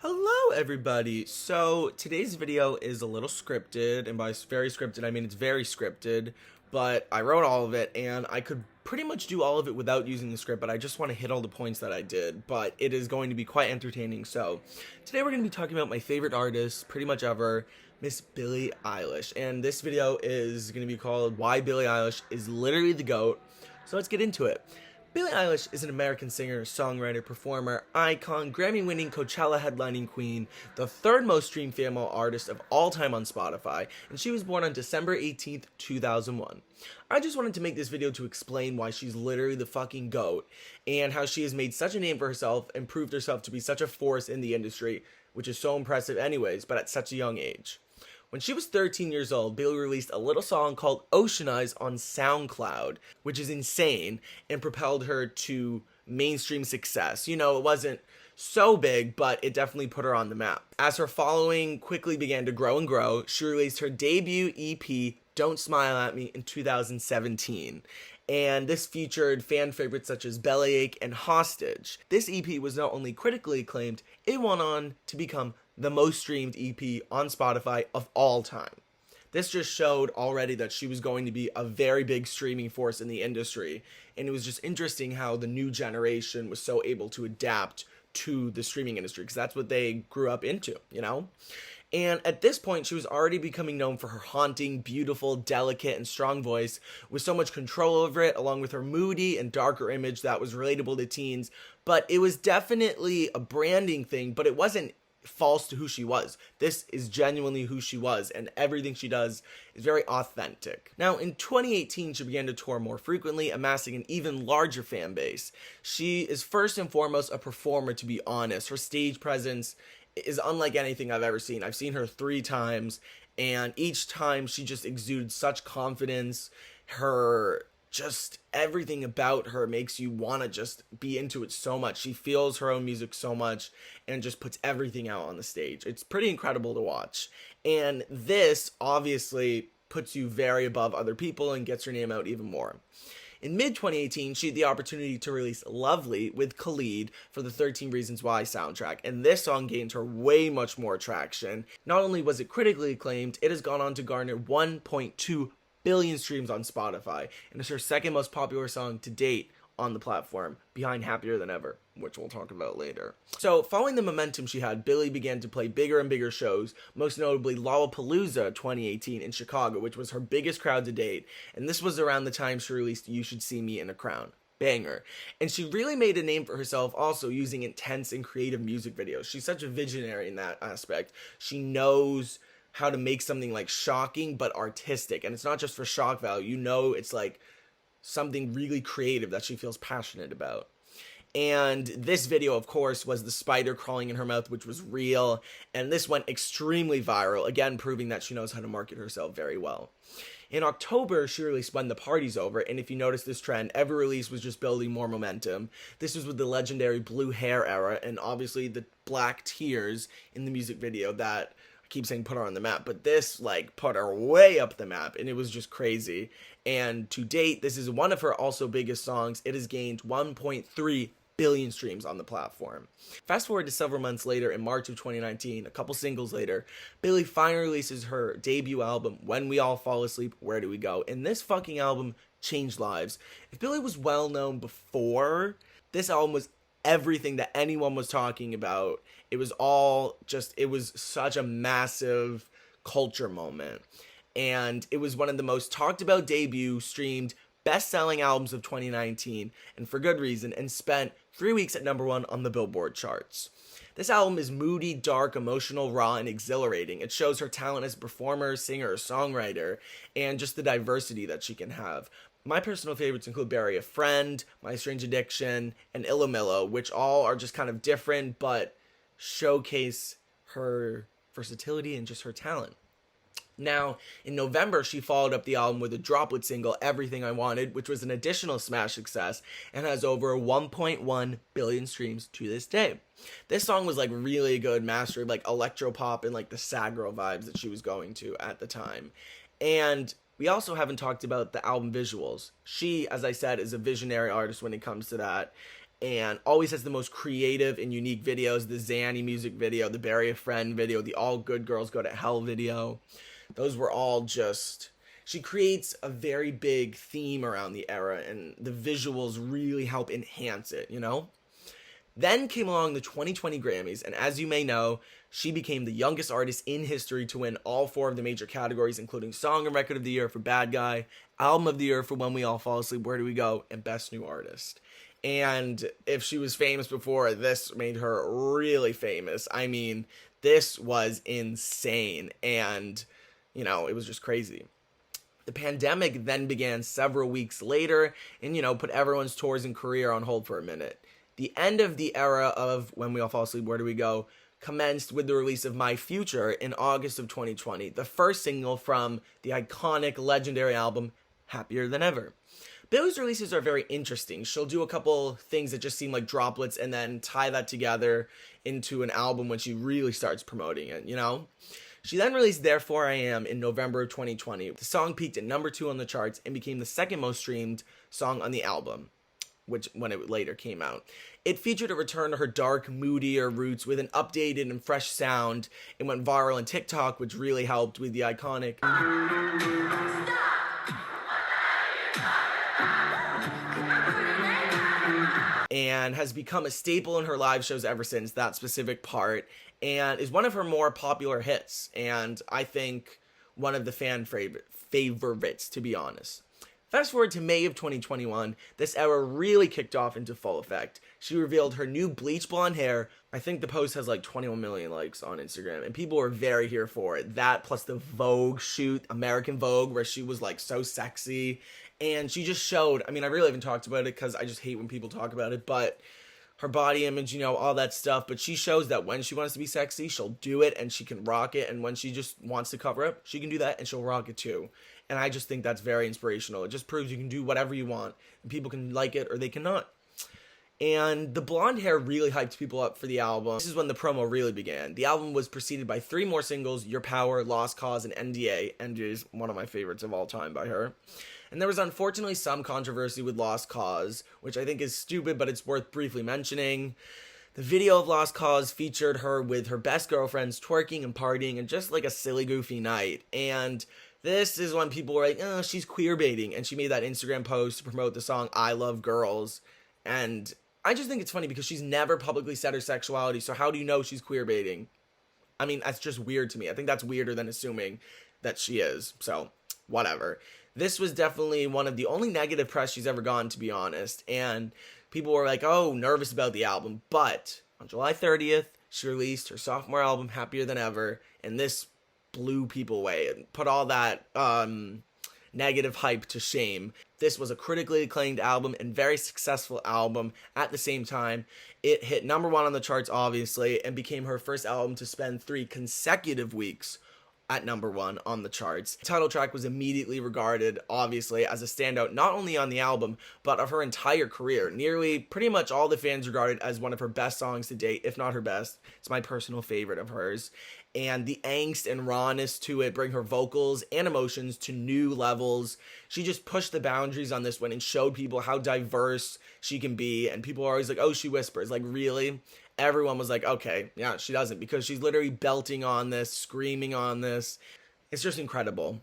Hello everybody! So today's video is a little scripted, and by very scripted I mean it's very scripted, but I wrote all of it and I could pretty much do all of it without using the script, but I just want to hit all the points that I did, but it is going to be quite entertaining. So today we're going to be talking about my favorite artist pretty much ever, Miss Billie Eilish, and this video is going to be called Why Billie Eilish is Literally the GOAT. So let's get into it. Billie Eilish is an American singer, songwriter, performer, icon, Grammy-winning Coachella headlining queen, the third most streamed female artist of all time on Spotify, and she was born on December 18th, 2001. I just wanted to make this video to explain why she's literally the fucking GOAT, and how she has made such a name for herself and proved herself to be such a force in the industry, which is so impressive anyways, but at such a young age. When she was 13 years old, Billie released a little song called Ocean Eyes on SoundCloud, which is insane, and propelled her to mainstream success. You know, it wasn't so big, but it definitely put her on the map. As her following quickly began to grow and grow, she released her debut EP, Don't Smile at Me, in 2017. And this featured fan favorites such as Bellyache and Hostage. This EP was not only critically acclaimed, it went on to become the most streamed EP on Spotify of all time. This just showed already that she was going to be a very big streaming force in the industry, and it was just interesting how the new generation was so able to adapt to the streaming industry, because that's what they grew up into, you know? And at this point, she was already becoming known for her haunting, beautiful, delicate, and strong voice, with so much control over it, along with her moody and darker image that was relatable to teens. But it was definitely a branding thing, but it wasn't false to who she was. This is genuinely who she was, and everything she does is very authentic. Now, in 2018, she began to tour more frequently, amassing an even larger fan base. She is first and foremost a performer, to be honest. Her stage presence is unlike anything I've ever seen. I've seen her 3 times, and each time she just exudes such confidence. Just everything about her makes you want to just be into it so much. She feels her own music so much and just puts everything out on the stage. It's pretty incredible to watch. And this obviously puts you very above other people and gets her name out even more. In mid-2018, she had the opportunity to release Lovely with Khalid for the 13 Reasons Why soundtrack, and this song gained her way much more traction. Not only was it critically acclaimed, it has gone on to garner 1.2 billion streams on Spotify, and is her second most popular song to date on the platform, behind Happier Than Ever, which we'll talk about later. So, following the momentum she had, Billie began to play bigger and bigger shows, most notably Lollapalooza 2018 in Chicago, which was her biggest crowd to date, and this was around the time she released You Should See Me in a Crown. Banger. And she really made a name for herself also using intense and creative music videos. She's such a visionary in that aspect. She knows how to make something like shocking but artistic, and it's not just for shock value. You know, it's like something really creative that she feels passionate about. And this video, of course, was the spider crawling in her mouth, which was real, and this went extremely viral, again proving that she knows how to market herself very well. In October, she released When the Party's Over, and if you notice this trend, every release was just building more momentum. This was with the legendary blue hair era, and obviously the black tears in the music video that keep saying put her on the map, but this put her way up the map, and it was just crazy. And to date, this is one of her also biggest songs. It has gained 1.3 billion streams on the platform. Fast forward to several months later, in March of 2019, a couple singles later, Billie finally releases her debut album, When We All Fall Asleep, Where Do We Go? And this fucking album changed lives. If Billie was well known before, this album was everything that anyone was talking about. It was such a massive culture moment. And it was one of the most talked about debut, streamed, best-selling albums of 2019, and for good reason, and spent 3 weeks at #1 on the Billboard charts. This album is moody, dark, emotional, raw, and exhilarating. It shows her talent as a performer, singer, songwriter, and just the diversity that she can have. My personal favorites include Bury a Friend, My Strange Addiction, and Illumillo, which all are just kind of different, but showcase her versatility and just her talent. Now, in November, she followed up the album with a droplet single, Everything I Wanted, which was an additional smash success and has over 1.1 billion streams to this day. This song was really good, mastered electropop and the sad girl vibes that she was going to at the time. And we also haven't talked about the album visuals. She, as I said, is a visionary artist when it comes to that. and always has the most creative and unique videos. The Zanny music video, the Bury a Friend video, the All Good Girls Go to Hell video. Those were all just... She creates a very big theme around the era, and the visuals really help enhance it, you know? Then came along the 2020 Grammys, and as you may know, she became the youngest artist in history to win all 4 of the major categories, including Song and Record of the Year for Bad Guy, Album of the Year for When We All Fall Asleep, Where Do We Go, and Best New Artist. And if she was famous before, this made her really famous. I mean, this was insane, and, you know, it was just crazy. The pandemic then began several weeks later and, you know, put everyone's tours and career on hold for a minute. The end of the era of When We All Fall Asleep, Where Do We Go commenced with the release of My Future in August of 2020, the first single from the iconic, legendary album Happier Than Ever. Billie's releases are very interesting. She'll do a couple things that just seem like droplets and then tie that together into an album when she really starts promoting it, you know? She then released Therefore I Am in November of 2020. The song peaked at number 2 on the charts and became the second most streamed song on the album, which when it later came out. It featured a return to her dark, moodier roots with an updated and fresh sound. It went viral on TikTok, which really helped with the iconic and has become a staple in her live shows ever since, that specific part, and is one of her more popular hits, and I think one of the fan favorites, to be honest. Fast forward to May of 2021, this era really kicked off into full effect. She revealed her new bleach blonde hair. I think the post has like 21 million likes on Instagram, and people were very here for it. That plus the Vogue shoot, American Vogue, where she was like so sexy, and she just showed, I mean, I really haven't talked about it because I just hate when people talk about it, but her body image, you know, all that stuff, but she shows that when she wants to be sexy, she'll do it, and she can rock it, and when she just wants to cover up, she can do that, and she'll rock it too. And I just think that's very inspirational. It just proves you can do whatever you want, and people can like it or they cannot. And the blonde hair really hyped people up for the album. This is when the promo really began. The album was preceded by 3 more singles, Your Power, Lost Cause, and NDA. NDA is one of my favorites of all time by her. And there was unfortunately some controversy with Lost Cause, which I think is stupid, but it's worth briefly mentioning. The video of Lost Cause featured her with her best girlfriends twerking and partying and just like a silly, goofy night. And this is when people were like, oh, she's queer baiting. And she made that Instagram post to promote the song I Love Girls. And I just think it's funny because she's never publicly said her sexuality, so how do you know she's queer baiting? I mean, that's just weird to me. I think that's weirder than assuming that she is. So, whatever. This was definitely one of the only negative press she's ever gotten, to be honest. And people were like, oh, nervous about the album. But on July 30th, she released her sophomore album, Happier Than Ever. And this blew people away and put all that negative hype to shame. This was a critically acclaimed album and very successful album at the same time. It hit number 1 on the charts, obviously, and became her first album to spend 3 consecutive weeks at number 1 on the charts. The title track was immediately regarded, obviously, as a standout not only on the album, but of her entire career. Nearly pretty much all the fans regard it as one of her best songs to date, if not her best. It's my personal favorite of hers. And the angst and rawness to it bring her vocals and emotions to new levels. She just pushed the boundaries on this one and showed people how diverse she can be. And people are always like, oh, she whispers. Like, really? Everyone was like, okay, yeah, she doesn't, because she's literally belting on this, screaming on this. It's just incredible.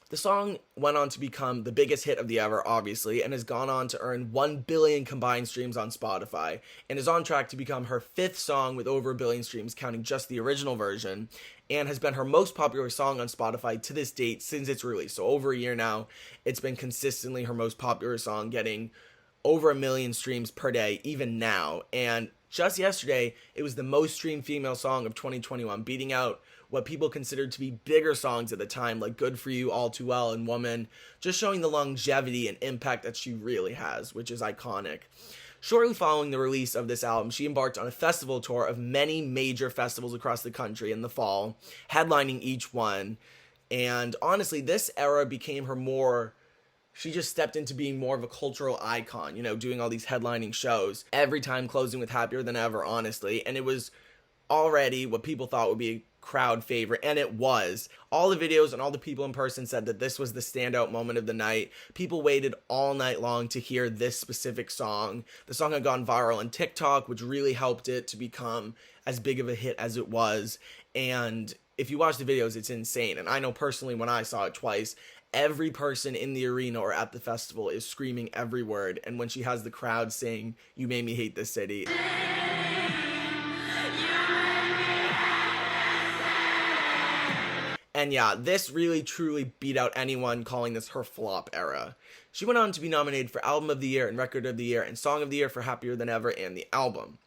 The song went on to become the biggest hit of the era, obviously, and has gone on to earn 1 billion combined streams on Spotify, and is on track to become her 5th song with over 1 billion streams, counting just the original version, and has been her most popular song on Spotify to this date since its release. So over a year now, it's been consistently her most popular song, getting over 1 million streams per day, even now. And just yesterday, it was the most streamed female song of 2021, beating out what people considered to be bigger songs at the time, like Good For You, All Too Well, and Woman, just showing the longevity and impact that she really has, which is iconic. Shortly following the release of this album, she embarked on a festival tour of many major festivals across the country in the fall, headlining each one. And honestly, this era became her more... She just stepped into being more of a cultural icon, you know, doing all these headlining shows. Every time closing with Happier Than Ever, honestly. And it was already what people thought would be a crowd favorite, and it was. All the videos and all the people in person said that this was the standout moment of the night. People waited all night long to hear this specific song. The song had gone viral on TikTok, which really helped it to become as big of a hit as it was. And if you watch the videos, it's insane. And I know personally when I saw it twice, every person in the arena or at the festival is screaming every word. And when she has the crowd saying, "You made me hate this city." And yeah, this really truly beat out anyone calling this her flop era. She went on to be nominated for Album of the Year and Record of the Year and Song of the Year for Happier Than Ever and the album.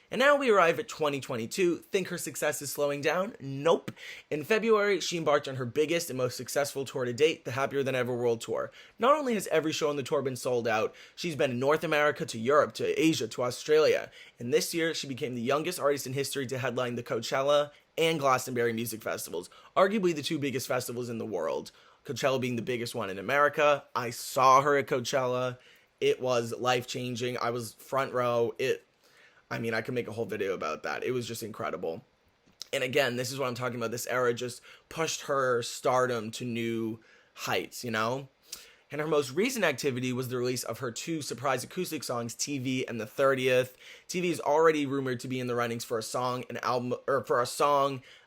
And now we arrive at 2022. Think her success is slowing down? Nope. In February, she embarked on her biggest and most successful tour to date, the Happier Than Ever World Tour. Not only has every show on the tour been sold out, she's been in North America to Europe to Asia to Australia. And this year, she became the youngest artist in history to headline the Coachella and Glastonbury music festivals, arguably the two biggest festivals in the world. Coachella being the biggest one in America. I saw her at Coachella. It was life-changing. I was front row. I could make a whole video about that. It was just incredible. And again, this is what I'm talking about. This era just pushed her stardom to new heights, you know? And her most recent activity was the release of her two surprise acoustic songs, TV and The 30th. TV is already rumored to be in the runnings for a song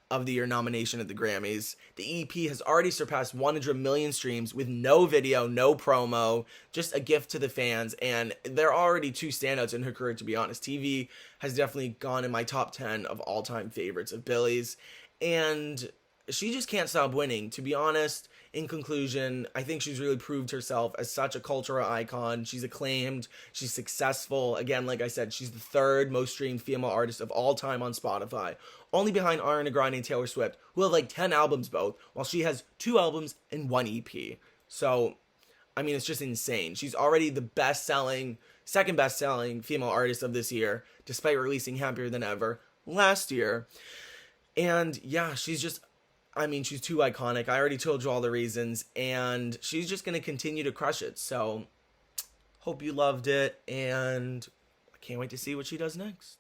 of the Year nomination at the Grammys. The EP has already surpassed 100 million streams with no video, no promo, just a gift to the fans. And there are already two standouts in her career, to be honest. TV has definitely gone in my top 10 of all-time favorites of Billie's. And she just can't stop winning. To be honest, in conclusion, I think she's really proved herself as such a cultural icon. She's acclaimed. She's successful. Again, like I said, she's the third most streamed female artist of all time on Spotify, only behind Ariana Grande and Taylor Swift, who have like 10 albums both, while she has 2 albums and 1 EP. So, it's just insane. She's already the second best-selling female artist of this year, despite releasing Happier Than Ever last year. And yeah, she's too iconic. I already told you all the reasons, and she's just going to continue to crush it. So, hope you loved it, and I can't wait to see what she does next.